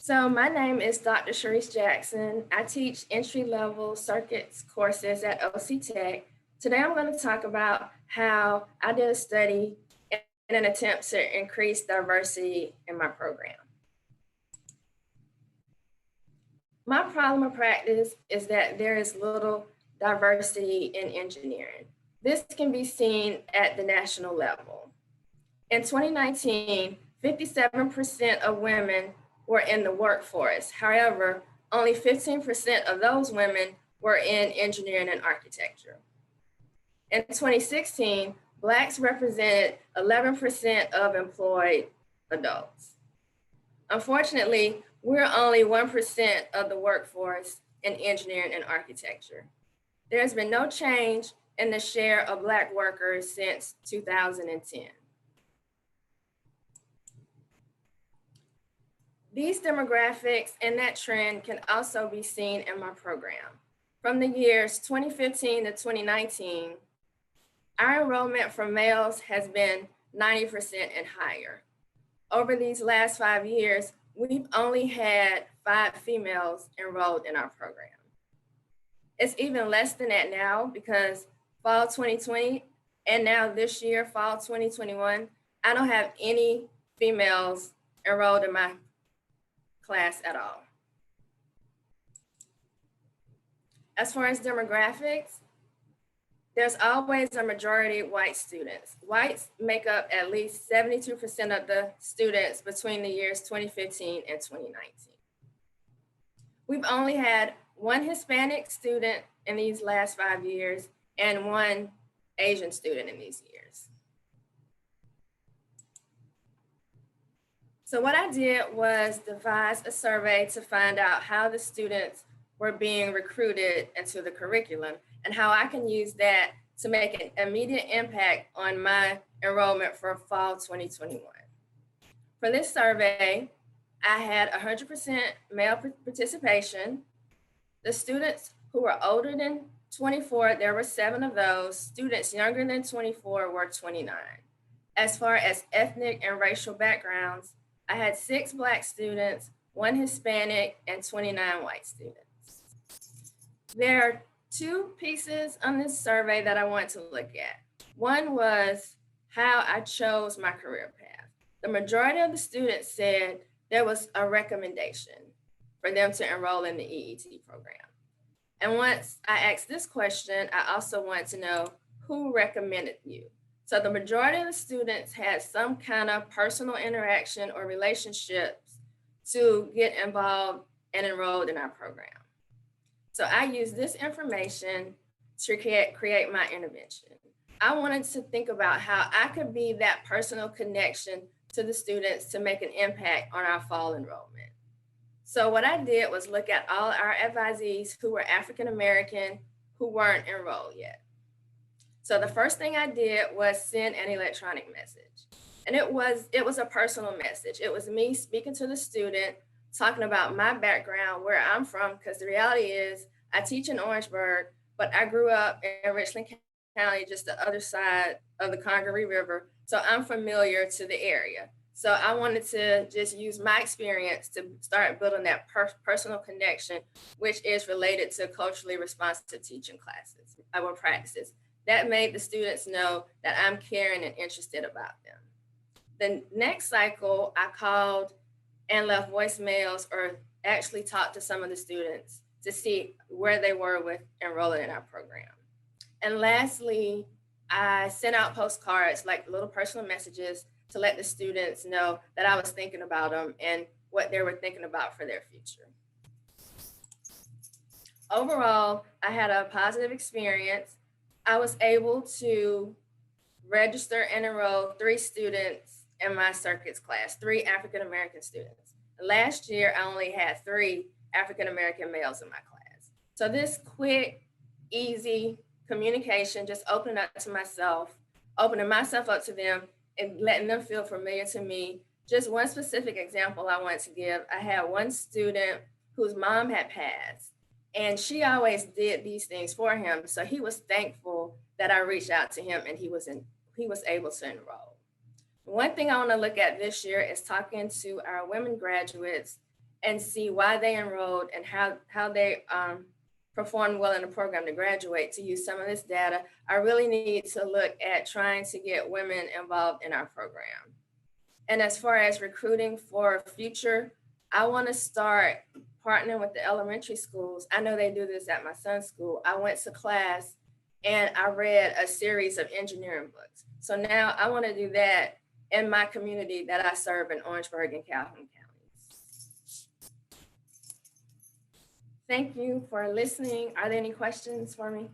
So my name is Dr. Sharice Jackson. I teach entry-level circuits courses at OC Tech. Today I'm going to talk about how I did a study in an attempt to increase diversity in my program. My problem of practice is that there is little diversity in engineering. This can be seen at the national level. In 2019, 57% of women were in the workforce. However, only 15% of those women were in engineering and architecture. In 2016, Blacks represented 11% of employed adults. Unfortunately, we're only 1% of the workforce in engineering and architecture. There's been no change in the share of Black workers since 2010. These demographics and that trend can also be seen in my program. From the years 2015 to 2019, our enrollment for males has been 90% and higher. Over these last 5 years, we've only had 5 females enrolled in our program. It's even less than that now because fall 2020 and now this year, fall 2021, I don't have any females enrolled in my class at all. As far as demographics, there's always a majority white students. Whites make up at least 72% of the students between the years 2015 and 2019. We've only had one Hispanic student in these last 5 years and one Asian student in these years. So what I did was devise a survey to find out how the students were being recruited into the curriculum and how I can use that to make an immediate impact on my enrollment for fall 2021. For this survey, I had 100% male participation. The students who were older than 24, there were 7 of those. Students younger than 24 were 29. As far as ethnic and racial backgrounds, I had 6 Black students, 1 Hispanic, and 29 white students. There are 2 pieces on this survey that I want to look at. One was how I chose my career path. The majority of the students said there was a recommendation for them to enroll in the EET program. And once I asked this question, I also want to know who recommended you. So the majority of the students had some kind of personal interaction or relationships to get involved and enrolled in our program. So I used this information to create my intervention. I wanted to think about how I could be that personal connection to the students to make an impact on our fall enrollment. So what I did was look at all our advisees who were African American who weren't enrolled yet. So the first thing I did was send an electronic message. And it was a personal message. It was me speaking to the student, talking about my background, where I'm from, because the reality is I teach in Orangeburg, but I grew up in Richland County, just the other side of the Congaree River. So I'm familiar to the area. So I wanted to just use my experience to start building that personal connection, which is related to culturally responsive teaching classes, our practices. That made the students know that I'm caring and interested about them. The next cycle, I called and left voicemails or actually talked to some of the students to see where they were with enrolling in our program. And lastly, I sent out postcards, like little personal messages, to let the students know that I was thinking about them and what they were thinking about for their future. Overall, I had a positive experience. I was able to register and enroll 3 students in my circuits class, 3 African American students. Last year, I only had 3 African American males in my class. So this quick, easy communication, just opening up to myself, opening myself up to them, and letting them feel familiar to me. Just one specific example I want to give. I had one student whose mom had passed, and she always did these things for him. So he was thankful that I reached out to him and he was able to enroll. One thing I want to look at this year is talking to our women graduates and see why they enrolled and how they performed well in the program to graduate, to use some of this data, I really need to look at trying to get women involved in our program. And as far as recruiting for future, I want to start partnering with the elementary schools. I know they do this at my son's school. I went to class and I read a series of engineering books. So now I want to do that in my community that I serve in Orangeburg and Calhoun counties. Thank you for listening. Are there any questions for me?